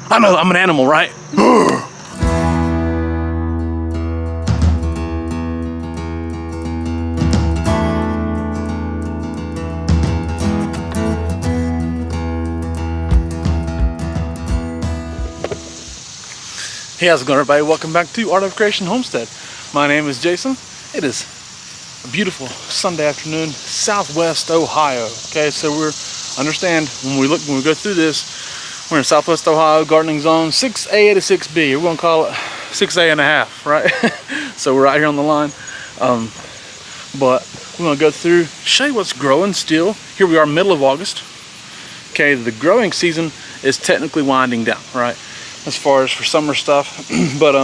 I know, I'm an animal, right? Hey, how's it going, everybody? Welcome back to Art of Creation Homestead. My name is Jason. It is a beautiful Sunday afternoon, Southwest Ohio. Okay, so understand when we go through this, we're in Southwest Ohio gardening zone 6A to 6B. We're gonna call it 6A and a half, right? So we're out here on the line, but we're gonna go through, show you what's growing still. Here we are, middle of August. Okay, the growing season is technically winding down, right? As far as for summer stuff, but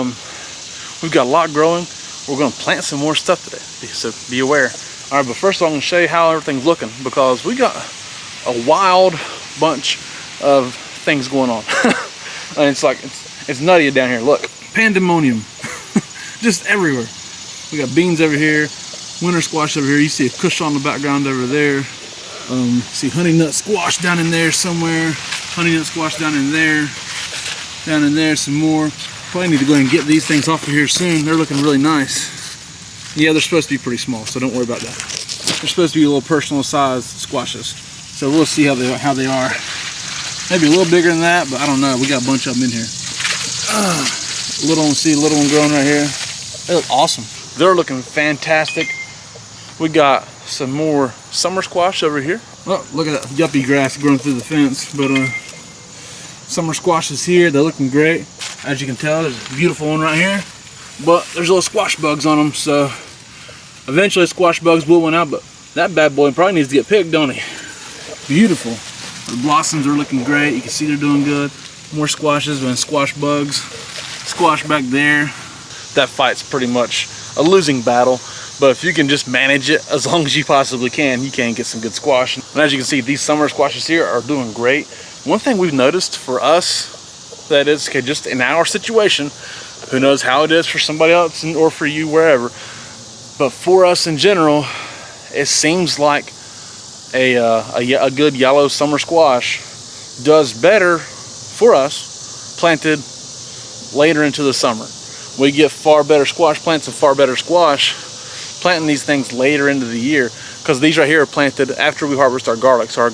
we've got a lot growing. We're gonna plant some more stuff today, so be aware. All right, but first of all, I'm gonna show you how everything's looking, because we got a wild bunch of things going on. And it's nutty down here. Look, pandemonium, just everywhere. We got beans over here, winter squash over here. You see a kush on the background over there. See honey nut squash down in there somewhere. Honey nut squash down in there. Down in there, some more. Probably need to go ahead and get these things off of here soon. They're looking really nice. Yeah, they're supposed to be pretty small, so don't worry about that. They're supposed to be little personal size squashes. So we'll see how they are. Maybe a little bigger than that, but I don't know. We got a bunch of them in here. Little one growing right here. They look awesome. They're looking fantastic. We got some more summer squash over here. Oh, look at that yuppie grass growing through the fence, but summer squash is here. They're looking great. As you can tell, there's a beautiful one right here, but there's little squash bugs on them, so eventually squash bugs will win out, but that bad boy probably needs to get picked, don't he? Beautiful. The blossoms are looking great. You can see they're doing good. More squashes and squash bugs. Squash back there. That fight's pretty much a losing battle, but if you can just manage it as long as you possibly can, you can get some good squash. And as you can see, these summer squashes here are doing great. One thing we've noticed for us, that is, okay, just in our situation, who knows how it is for somebody else or for you, wherever, but for us in general, it seems like a good yellow summer squash does better for us planted later into the summer. We get far better squash plants and far better squash planting these things later into the year, because these right here are planted after we harvest our garlic. So our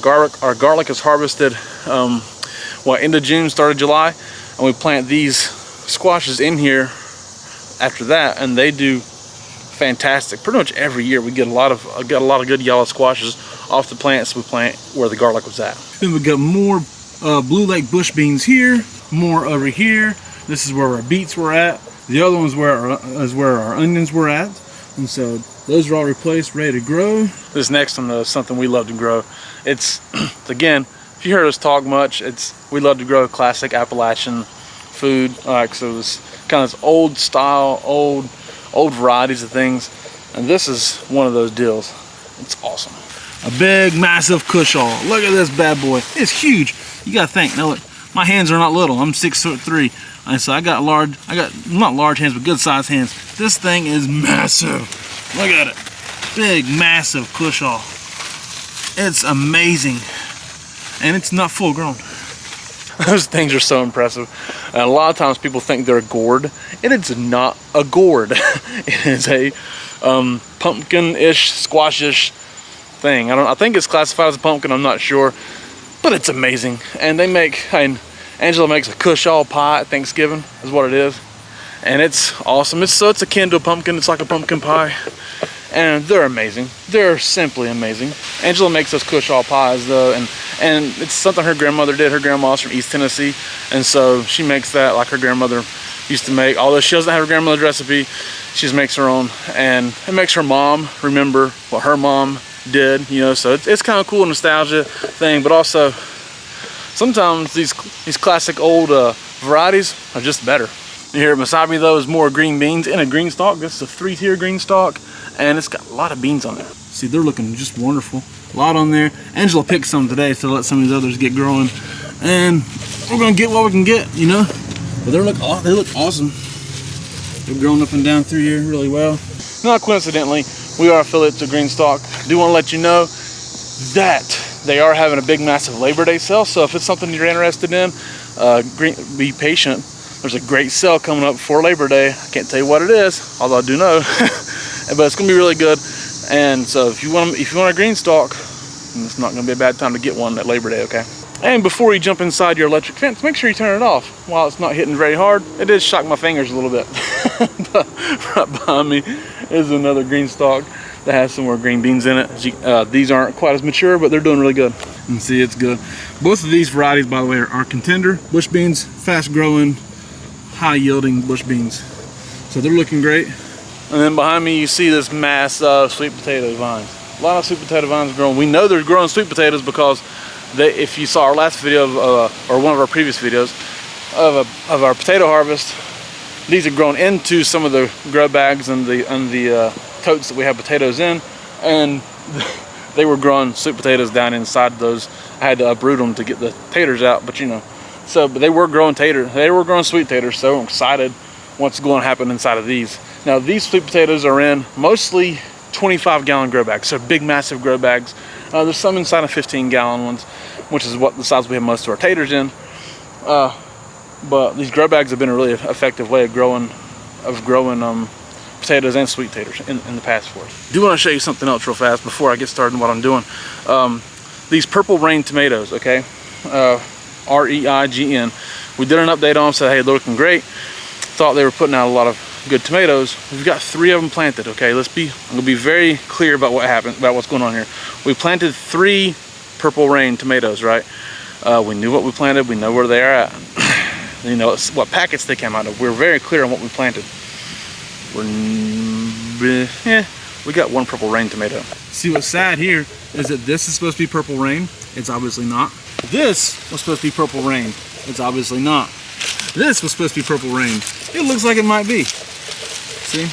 garlic is harvested end of June, start of July, and we plant these squashes in here after that, and they do fantastic. Pretty much every year we get a lot of good yellow squashes off the plants we plant where the garlic was at. Then we got more Blue Lake bush beans here, more over here. This is where our beets were at. The other one's where our onions were at. And so those are all replaced, ready to grow. This next one though is something we love to grow. It's, again, if you heard us talk much, we love to grow classic Appalachian food. So it's kind of this old style, old varieties of things. And this is one of those deals. It's awesome. A big, massive Cushall. Look at this bad boy. It's huge. You gotta think, now look, my hands are not little. I'm 6'3". And so I got not large hands, but good sized hands. This thing is massive. Look at it. Big, massive Cushall. It's amazing. And it's not full grown. Those things are so impressive. And a lot of times people think they're a gourd. It is not a gourd. It is a pumpkin-ish, squash-ish thing. I think it's classified as a pumpkin, I'm not sure. But it's amazing. And Angela makes a Cushall pie at Thanksgiving, is what it is. And it's awesome. It's akin to a pumpkin. It's like a pumpkin pie. And they're amazing. They're simply amazing. Angela makes those Cushall pies though, and it's something her grandmother did. Her grandma's from East Tennessee, and so she makes that like her grandmother used to make. Although she doesn't have her grandmother's recipe, she just makes her own, and it makes her mom remember what her mom did, you know. So it's kind of cool nostalgia thing, but also sometimes these classic old varieties are just better. Here beside me though is more green beans in a green stalk. This is a 3-tier green stalk, and it's got a lot of beans on there. See, they're looking just wonderful. A lot on there. Angela picked some today to let some of these others get growing, and we're gonna get what we can get, you know. But they look awesome. They're growing up and down through here really well. Not coincidentally, we are affiliates of Greenstock. Do want to let you know that they are having a big, massive Labor Day sale. So if it's something you're interested in, be patient. There's a great sale coming up before Labor Day. I can't tell you what it is, although I do know, but it's gonna be really good. And so if you want a green stalk, it's not gonna be a bad time to get one at Labor Day, okay? And before you jump inside your electric fence, make sure you turn it off while it's not hitting very hard. It did shock my fingers a little bit. But right behind me is another green stalk that has some more green beans in it. These aren't quite as mature, but they're doing really good. And see, it's good. Both of these varieties, by the way, are Contender bush beans, fast growing, high yielding bush beans. So they're looking great. And then behind me, you see this mass of sweet potato vines. A lot of sweet potato vines growing. We know they're growing sweet potatoes because if you saw our last video or one of our previous videos of our potato harvest, these are grown into some of the grow bags and the totes that we have potatoes in, and they were growing sweet potatoes down inside those. I had to uproot them to get the taters out, but you know, but they were growing sweet taters. So I'm excited what's going to happen inside of these. Now these sweet potatoes are in mostly 25-gallon grow bags, so big massive grow bags. There's some inside of 15-gallon ones, which is what the size we have most of our taters in. But these grow bags have been a really effective way of growing potatoes and sweet taters in the past for us. I do want to show you something else real fast before I get started on what I'm doing. These Purple Reign tomatoes, okay, R-E-I-G-N. We did an update on them, said hey, they're looking great. Thought they were putting out a lot of good tomatoes. We've got 3 of them planted, okay? I'm gonna be very clear about what happened, about what's going on here. We planted 3 Purple Reign tomatoes, right? We knew what we planted, we know where they are at. You know what packets they came out of. We're very clear on what we planted. We got 1 Purple Reign tomato. See, what's sad here is that this is supposed to be Purple Reign. It's obviously not. This was supposed to be Purple Reign. It's obviously not. This was supposed to be Purple Reign. It looks like it might be. See?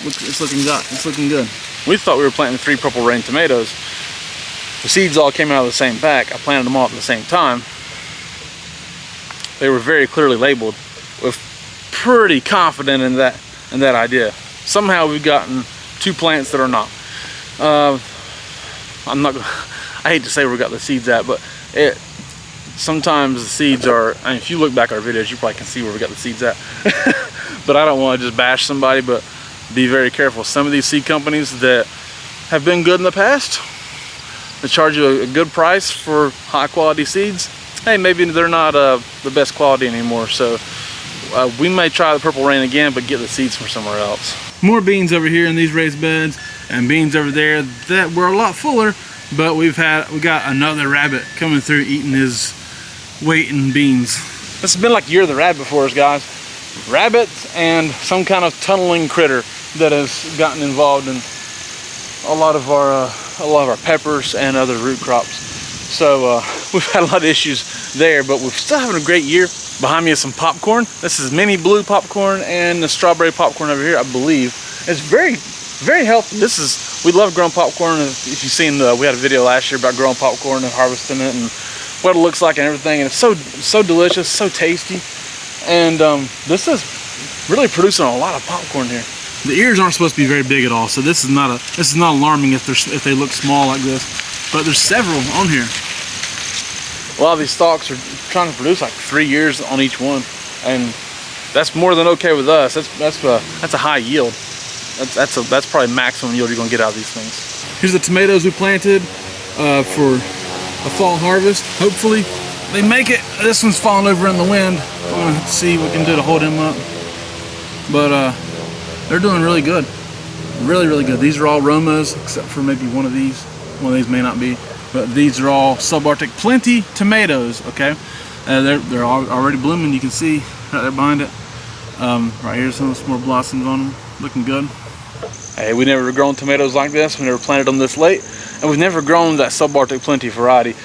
It's looking good. We thought we were planting 3 Purple Reign tomatoes. The seeds all came out of the same pack. I planted them all at the same time. They were very clearly labeled. We're pretty confident in that idea. Somehow we've gotten 2 plants that are not. I hate to say where we got the seeds at, but sometimes the seeds are, I mean, if you look back at our videos, you probably can see where we got the seeds at. But I don't want to just bash somebody, but be very careful. Some of these seed companies that have been good in the past, they charge you a good price for high quality seeds. Hey, maybe they're not the best quality anymore. So we may try the Purple Reign again, but get the seeds from somewhere else. More beans over here in these raised beds, and beans over there that were a lot fuller, but we got another rabbit coming through eating his weight in beans. This has been like Year of the Rabbit for us, guys. Rabbits and some kind of tunneling critter that has gotten involved in a lot of our peppers and other root crops. So we've had a lot of issues there, but we're still having a great year. Behind me is some popcorn. This is mini blue popcorn and the strawberry popcorn over here, I believe. It's very, very healthy. We love growing popcorn. If you've seen, we had a video last year about growing popcorn and harvesting it and what it looks like and everything. And it's so delicious, so tasty. And this is really producing a lot of popcorn here. The ears aren't supposed to be very big at all, so this is not alarming if they look small like this. But there's several on here. A lot of these stalks are trying to produce like 3 years on each one, and that's more than okay with us. That's a high yield. That's probably maximum yield you're gonna get out of these things. Here's the tomatoes we planted for a fall harvest. Hopefully they make it. This one's falling over in the wind. I'm gonna see what we can do to hold him up. But they're doing really good. Really, really good. These are all Romos, except for maybe one of these. One of these may not be. But these are all subarctic Plenty tomatoes, okay? They're already blooming. You can see right there behind it. Right here's some more blossoms on them. Looking good. Hey, we never grown tomatoes like this. We never planted them this late. And we've never grown that subarctic Plenty variety.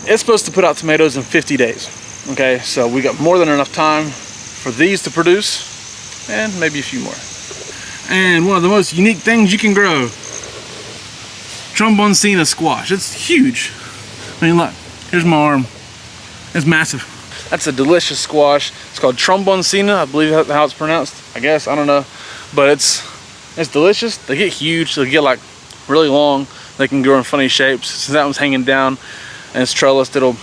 It's supposed to put out tomatoes in 50 days. Okay, so we got more than enough time for these to produce, and maybe a few more. And one of the most unique things you can grow, Tromboncina squash. It's huge. I mean, look, here's my arm. It's massive. That's a delicious squash. It's called Tromboncina, I believe that's how it's pronounced. I guess, I don't know. But it's delicious. They get huge. They get like really long. They can grow in funny shapes. Since that one's hanging down and it's trellised, it'll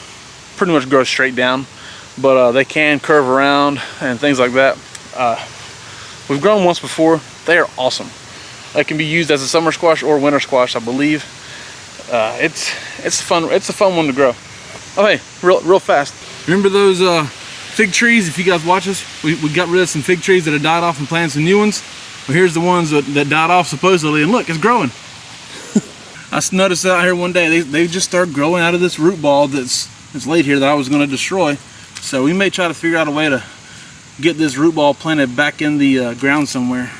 pretty much grow straight down. but they can curve around and things like that. We've grown once before. They are awesome. They can be used as a summer squash or winter squash, I believe. It's a fun one to grow. Oh hey, real fast. Remember those fig trees? If you guys watch us, we got rid of some fig trees that had died off and planted some new ones. Well, here's the ones that died off supposedly, and look, it's growing. I noticed out here one day they just started growing out of this root ball that's laid here that I was going to destroy. So we may try to figure out a way to get this root ball planted back in the ground somewhere.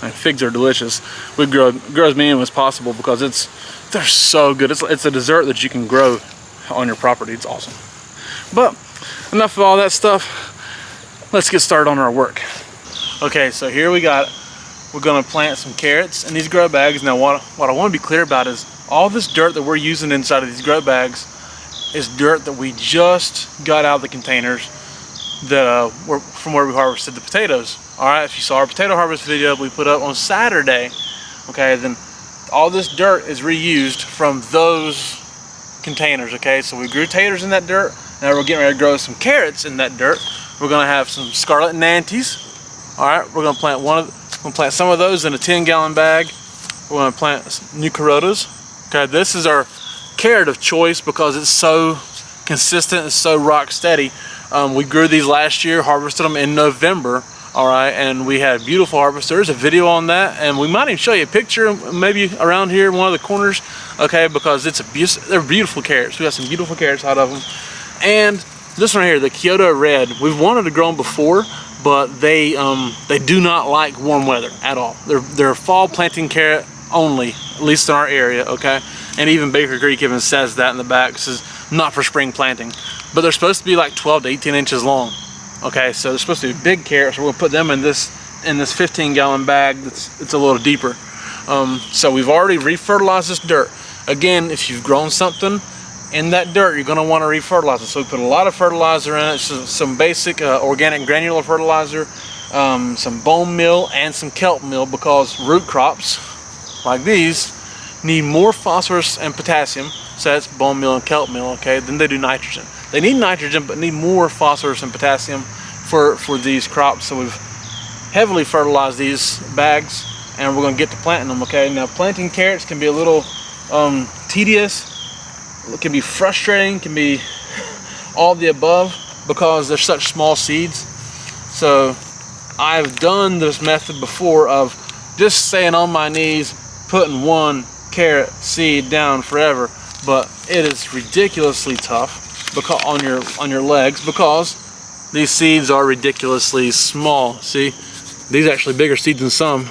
And figs are delicious. We grow as many of them as possible because they're so good. It's a dessert that you can grow on your property. It's awesome. But enough of all that stuff. Let's get started on our work. Okay, so here we're gonna plant some carrots in these grow bags. Now what I want to be clear about is all this dirt that we're using inside of these grow bags is dirt that we just got out of the containers that were from where we harvested the potatoes. All right, if you saw our potato harvest video we put up on Saturday, okay, then all this dirt is reused from those containers. Okay, so we grew taters in that dirt. Now we're getting ready to grow some carrots in that dirt. We're gonna have some scarlet nanties. All right, we're gonna plant some of those in a 10-gallon bag. We're gonna plant new Corotas. Okay, this is our carrot of choice because it's so consistent, it's so rock steady. We grew these last year, harvested them in November. All right, and we had beautiful harvest. There's a video on that, and we might even show you a picture maybe around here in one of the corners. Okay, because they're beautiful carrots. We got some beautiful carrots out of them. And this one here, the Kyoto Red, we've wanted to grow them before, but they do not like warm weather at all. They're a fall planting carrot only, at least in our area. Okay, and even Baker Creek even says that in the back. This is not for spring planting, but they're supposed to be like 12 to 18 inches long. Okay, so they're supposed to be big carrots. We're gonna put them in this 15-gallon bag it's a little deeper. So we've already refertilized this dirt. Again, if you've grown something in that dirt, you're gonna want to refertilize it. So we put a lot of fertilizer in it, some basic organic granular fertilizer, some bone meal and some kelp meal, because root crops like these need more phosphorus and potassium. So that's bone meal and kelp meal, okay? Then they do nitrogen. They need nitrogen, but need more phosphorus and potassium for these crops. So we've heavily fertilized these bags, and we're gonna get to planting them, okay? Now, planting carrots can be a little tedious. It can be frustrating, can be all the above because they're such small seeds. So I've done this method before of just staying on my knees, putting one carrot seed down forever, but it is ridiculously tough because on your legs, because these seeds are ridiculously small. See, these are actually bigger seeds than some.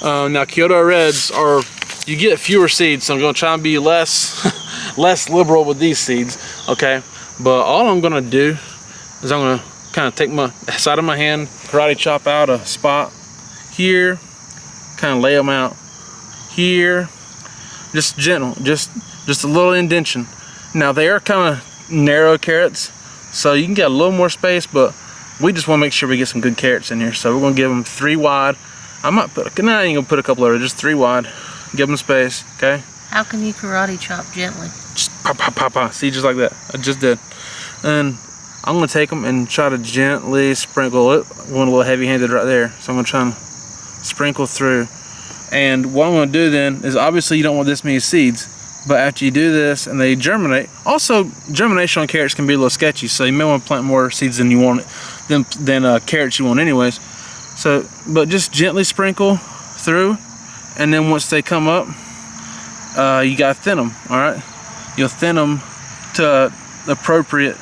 Now Kyoto Reds are, you get fewer seeds, so I'm gonna try and be less liberal with these seeds, okay? But all I'm gonna do is I'm gonna kind of take my side of my hand, karate chop out a spot here, kind of lay them out here, just gentle, just a little indentation. Now they are kind of narrow carrots, so you can get a little more space, but we just want to make sure we get some good carrots in here. So we're gonna give them 3 wide. I ain't gonna put a couple of, just 3 wide. Give them space, okay? How can you karate chop gently? Just pop, pop, pop, pop. See, just like that. I just did. And I'm gonna take them and try to gently sprinkle it. I went a little heavy-handed right there, so I'm gonna try and sprinkle through. And what I'm gonna do then is, obviously you don't want this many seeds, but after you do this and they germinate, also germination on carrots can be a little sketchy, so you may want to plant more seeds than you want, than carrots you want anyways. So, but just gently sprinkle through, and then once they come up, you gotta thin them. All right, you'll thin them to appropriate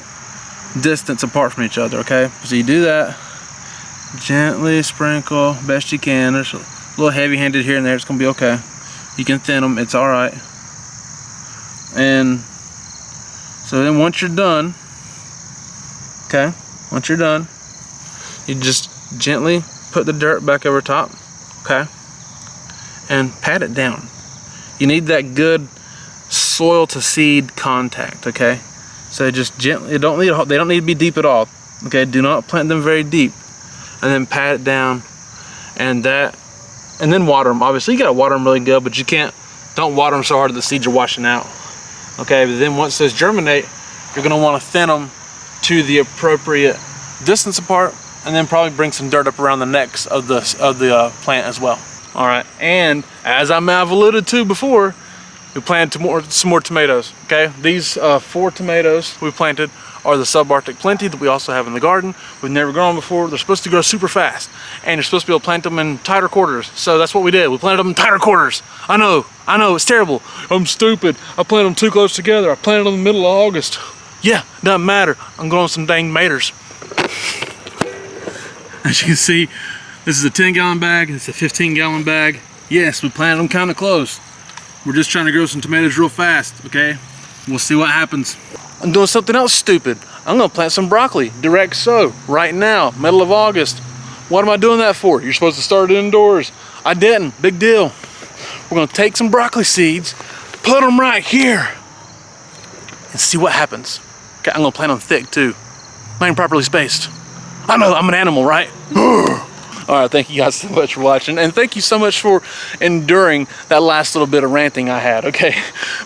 distance apart from each other. Okay, so you do that, gently sprinkle best you can. There's a little heavy-handed here and there. It's gonna be okay. You can thin them. It's all right. And so then once you're done, okay, once you're done, you just gently put the dirt back over top, okay, and pat it down. You need that good soil to seed contact, okay? So just gently, they don't need to be deep at all, okay? Do not plant them very deep, and then pat it down, and then water them. Obviously you gotta water them really good, but don't water them so hard that the seeds are washing out. Okay, but then once those germinate, you're gonna want to thin them to the appropriate distance apart, and then probably bring some dirt up around the necks of the plant as well. All right, and as I may have alluded to before, we planted some more tomatoes, okay? These 4 tomatoes we planted are the Subarctic Plenty that we also have in the garden. We've never grown before. They're supposed to grow super fast, and you're supposed to be able to plant them in tighter quarters. So that's what we did. We planted them in tighter quarters. I know, it's terrible. I'm stupid. I planted them too close together. I planted them in the middle of August. Yeah, doesn't matter. I'm growing some dang maters. As you can see, this is a 10-gallon bag. It's a 15-gallon bag. Yes, we planted them kind of close. We're just trying to grow some tomatoes real fast, okay? We'll see what happens. I'm doing something else stupid. I'm gonna plant some broccoli, direct sow, right now, middle of August. What am I doing that for? You're supposed to start it indoors. I didn't, big deal. We're gonna take some broccoli seeds, put them right here, and see what happens. Okay, I'm gonna plant them thick too. Not even properly spaced. I know, I'm an animal, right? All right, thank you guys so much for watching, and thank you so much for enduring that last little bit of ranting I had, okay?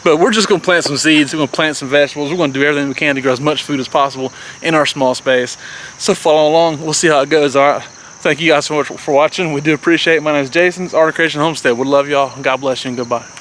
But we're just gonna plant some seeds, we're gonna plant some vegetables, we're gonna do everything we can to grow as much food as possible in our small space. So follow along, we'll see how it goes, all right? Thank you guys so much for watching. We do appreciate it. My name is Jason. It's Art of Creation Homestead. We love y'all. God bless you and goodbye.